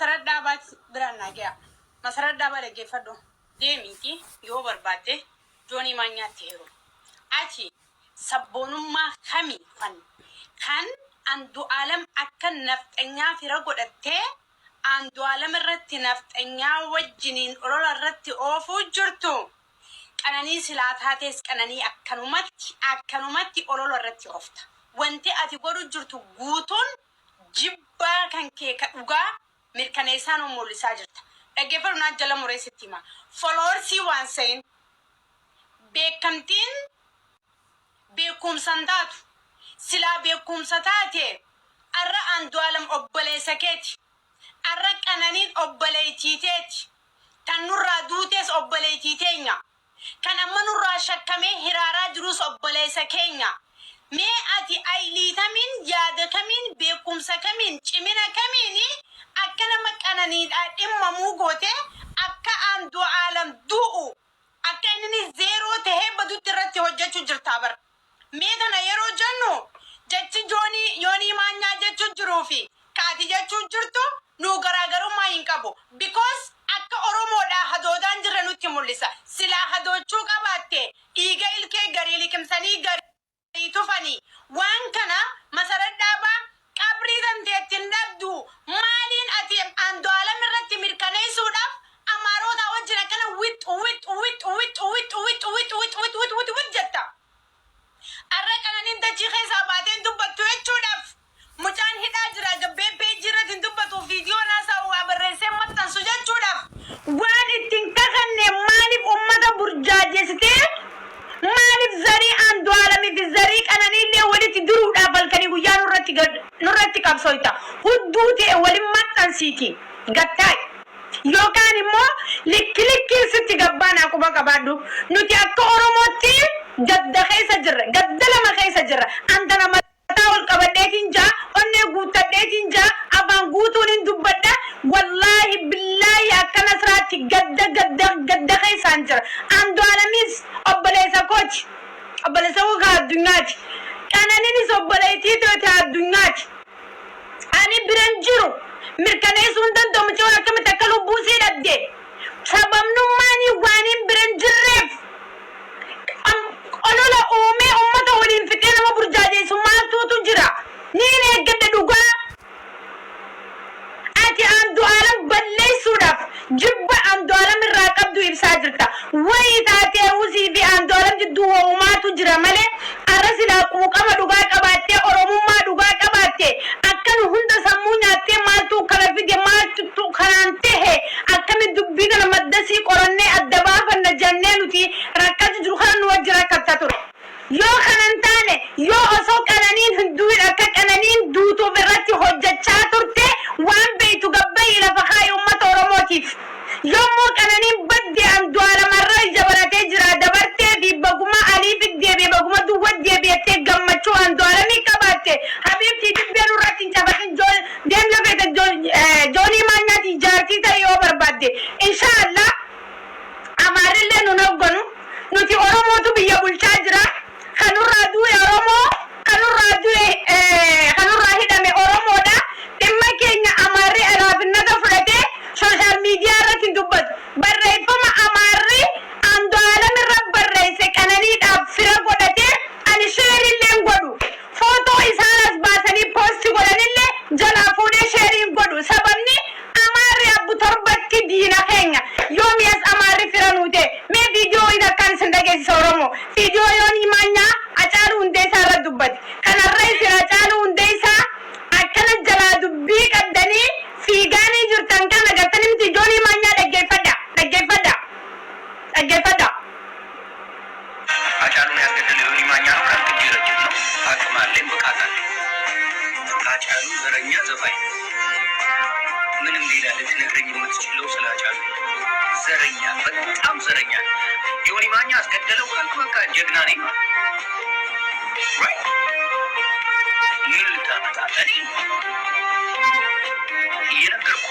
masarat dabat berana gaya masarat dabat lagi fado demiti yo berbate Johnny manyati hero achi sabonumma kami kan andu alam akan naftanya firagodatte andu alam irratti naftanya wajjinin olola irratti ofu jirtu kanani silatates kanani akkanumatti olola irratti ofta wanti ati godu jirtu guuton jibba kan kee ka dhuga mirkaneesaan mul'isaa jirta dhageeffaru na jala mureessitima followers waan saying beekamtiin beekumsan taatu sila beekumsa taate arra andu alam obboleessa keeti arra qananiin obboleeytiiteeti tan nurraa duutees obboleeytiiteenya kan amma nurraa shakkamee hiraaraa jirus obboleessa keenya mee ati ayliitamin yaada kamin beekumsa kamin cimina kamini akkana maqananiidha dhimma muugote akka andu alam du'u akka inni zero ta'ee badutti irratti hojjechuu jirta bar mee kana yeroo jennu jechi yoonii maanyaa jechuu jiruu fi kaati jechuu jirtu nu garaagarummaa hin qabu because akka oromoodha hadoodaan jirra nutti mul'isa silaa hadoochuu qabaatte dhiiga ilkee garii liqimsanii garii tufanii waan kana masarat dhaabaa qabrii danteettiin dhabdu maaliin ati andu alam irratti mirkaneessuudhaaf amaarota wajjin akkana wit jetta arra qananiin dachii keessaa baateen dubbattu jechuudhaaf mucaan hidhaa jira gabbee peejirratti dubbatu viidiyoo naasaa waa barreessee maxxansu jechuudhaaf waan ittiin kakanne maaliif ummata burjaajesitee maaliif zarii andu alamiif zarii qananiillee walitti duruudhaaf halkanii guyyaa nurratti qabsoita hudduu ta'e waliin maxxansiiti gattaay yookaan immoo likkiin sitti gabbaanaa quba qabaadhu nuti akka oromootti gadda keessa jirra gadda lama keessa jirra anta nama ol qabadheetiin jaa onnee guuttadheetiin jaa afaan guutuun hin dubbadha wallaahi billaahi akka nasraatti gadda keessaan jira andu alamis obboleessa kooti obboleessa kukaa addunyaati qananiinis obboleettii toote addunyaati ani biran jiru mirkaneessuun danda'amu waan akkamitti akka lubbuu sii dhabde sababnummaanii waan hin biran jirreef olola uumee ummata waliin fixee nama burjaajeessu maaltuutu jira niin eeggadde dhugaa ati andu alam balleessuudhaaf jibba andu alam irraa qabdu ibsaa jirta wayii taatee usii fi andu alam jidduu uumaatu jira malee arra silaa quuqama dhugaa qabaattee oromummaa dhugaa qabaatte akkan hunda sammuu nyaattee maaltu kana fide maaltu kanaan tahe akkami dubbii kana maddasii qorannee adda baafanna jennee nuti rakkatu jiru kana nu wajji rakkatta ture yoo kanan taane yoo osoo qananiin hinduun akka qananiin duutuuf irratti hojjechaa turte waan beeytu gabbayii lafa kaayee ummata oromootiif yommuu qananiin badde andu alamarra ija baratee jira dabartee fi baguma aliif deebi'e baguma duwwa deebi'ettee gammachuu andu alamii qabaatte habiibtii dibbeen irratti hin cafatin deemla beeta joonii maanyaati jaartii ta'e yoo barbaadde inshaallah amaarillee nun hogganu nuti oromootu biyya bulchaa jira kanurraa du'e oromoo kanurraa hidhame oromoodha dhimma keenya amaarri raafinnata fudhatee sooshaal miidiyaa irratti dubbatu barreeffama amaarri andu alam irra barreesse qananiidhaaf fira godhatee ani sheerilleen godhu footoo isaan as baasanii poosti godhanillee jalaa fuudhee sheeriin godhu sababni amaarri abbu torbatti diina keenya yoomi as amaarri fira nuute mee viidiyoo isa kan isin dhageessisa oromoo viidiyoo yoonii maanyaa Acaalu hundeessaa irra dubbate kanarra isin Acaalu hundeessaa akkana jalaa dubbii qaddanii fiigaanii jirtan kan agartanii miti joonii maanyaa dhaggeeffadha Acaaluun yaadgatanii yoonii maanyaa ነው kan jira jirtu akkamalee maqaataan Acaalu ዘረኛ ዘፋኝ ምንም ሌላ ልትነግረኝ የምትችለው ስለ Acaaሉ ዘረኛ በጣም ዘረኛ ዮኒ ማኛ አስገደለው ካልኩ በቃ ጀግና ነኝ right ምን ልታመጣለህ ይነገርኩ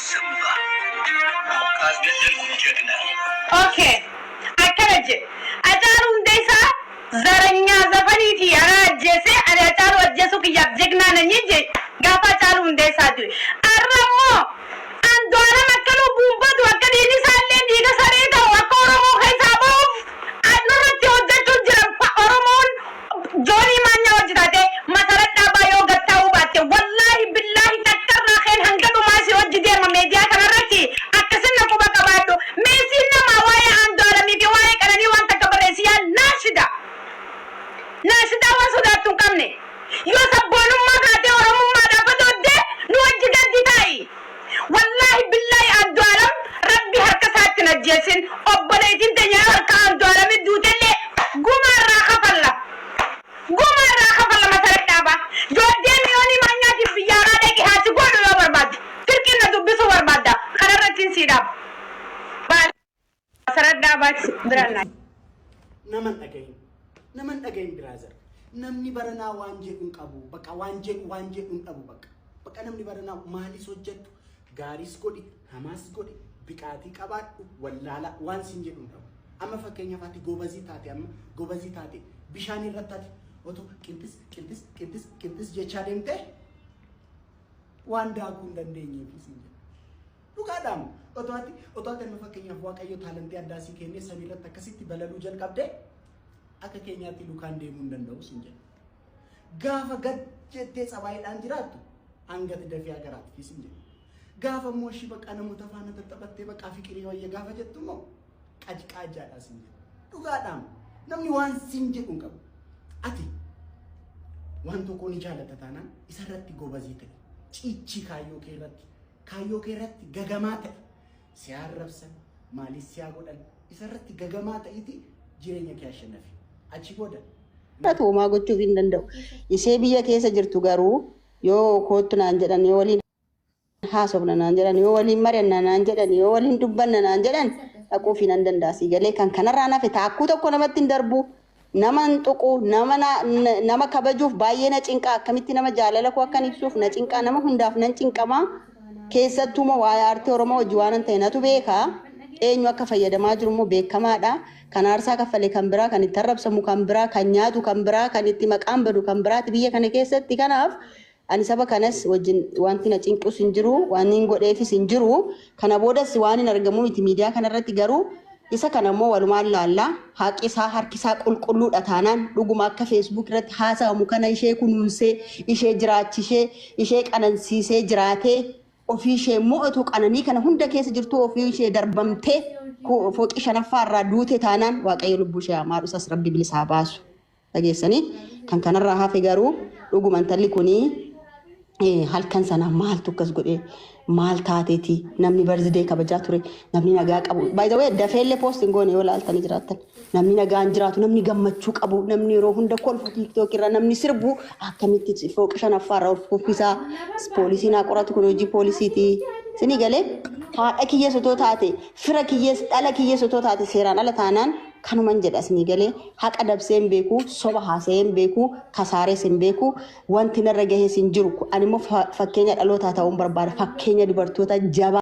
ዝምባ ካስገደልኩ ጀግና ኦኬ አከረጀ Acaalu hundeessaa ዘረኛ ዘፈኒቲ አራጀሴ Acaalu ajjeesu kiyyaaf jegna nani je gaafa Acaalu hundeessaa du'e arramo qabaat biraan naman dhagayin brother namni baranaa waan jedhuun qabu bakka waan jedhuun qabu bakka namni baranaa maalis hojjetu gaaris godhi hamaas godhi biqaatii qabaadhu wallaala waan sin jedhuun qabu amma fakkeenyaaf ati gobazii taate bishaan irratti ati oto qilxis jechaa deemte waan daakuu hin dandeenyeef sin jedhu dhugaadhaan otoo ati amma fakkeenyaaf waaqayyo taalantii addaa si kennee samii irratti akkasitti balaluu jalqabde akka keenyaatti lukaan deemuu hin danda'u sin jedhu gaafa gad jettee sabaayidhaan jiraattu hangati dafee agaraatti sin jedhu gaafa immoo ishii bakka namoota faana tattabattee bakka fiqirii wayya gaafa jettu immoo qajqaajaadhaa sin jedhu dhugaadhaan namni waan sin jedhu hin qabu ati waan tokko ni jaallata taanaan isarratti gobazii ta'e ciichi kaayyoo kee irratti gagamaa ta'e si arrabsan maalis si godhan isarratti gagamaa ta'iti jireenya kee ashanafi achi booda Tuumaa gochuuf hin danda'u. Ishee biyya keessa jirtu garuu yoo kootu naan jedhan yoo waliin haasofna naan jedhan yoo waliin mari'anna naan jedhan yoo waliin dubbanna naan jedhan dhaquuf hin dandaasi galee kan kanarraa nafe taakkuu tokko namatti hin darbu nama hin tuqu nama kabajuuf baay'ee na cinqaa akkamitti nama jaalala koo akkan ibsuuf na cinqaa nama hundaaf nan cinqamaa keessattuuma waa'ee aartii Oromoo hojii waan ta'e natu beekaa eenyu akka fayyadamaa jiru immoo beekamaadha. Kan aarsaa kaffalee kan biraa kan itti arrabsamu kan biraa kan nyaatu kan biraa kan itti maqaan badu kan biraati biyya kana keessatti kanaaf ani saba kanas wajjin wanti na cinqus hin jiru waan hin godheefis hin jiru kana boodas waan hin argamu miti miidiyaa kanarratti garuu isa kana immoo walumaan laallaa haaqisaa harkisaa qulqulluudha taanaan dhuguma akka feesbuuk irratti haasa'amu kana ishee kunuunsee ishee jiraachishee ishee qanansiisee jiraatee ofii ishee mo'atu qananii kana hunda keessa jirtu ofii ishee darbamtee fooqii shanaffaa irraa duute taanaan waaqayyo lubbuu ishee hamaa dhusas rabbi bilisaa baasu dhageessanii kan kanarraa hafe garuu dhuguma intalli kunii halkan sana maaltu akkas godhee maal taateeti namni barzidee kabajaa ture namni nagaa qabu by the way dafeellee poostiin goone yoo laaltanii jiraattan namni nagaan jiraatu namni gammachuu qabu namni yeroo hunda kolfu tiktok irra namni sirbu akkamitti fooqii shanaffaa irraa uffisaa poolisiin haa qoratu kun hojii poolisiiti sini galee haadha kiyya sotoo taate fira kiyyees dhala kiyya sotoo taate seeraan ala taanaan kanuman jedha sini galee haqa dabsee hin beeku soba haasee hin beeku kasaarees hin beeku wanti narra gahees hin jiru ani immoo fakkeenya dhalootaa ta'uun barbaada fakkeenya dubartoota jabaa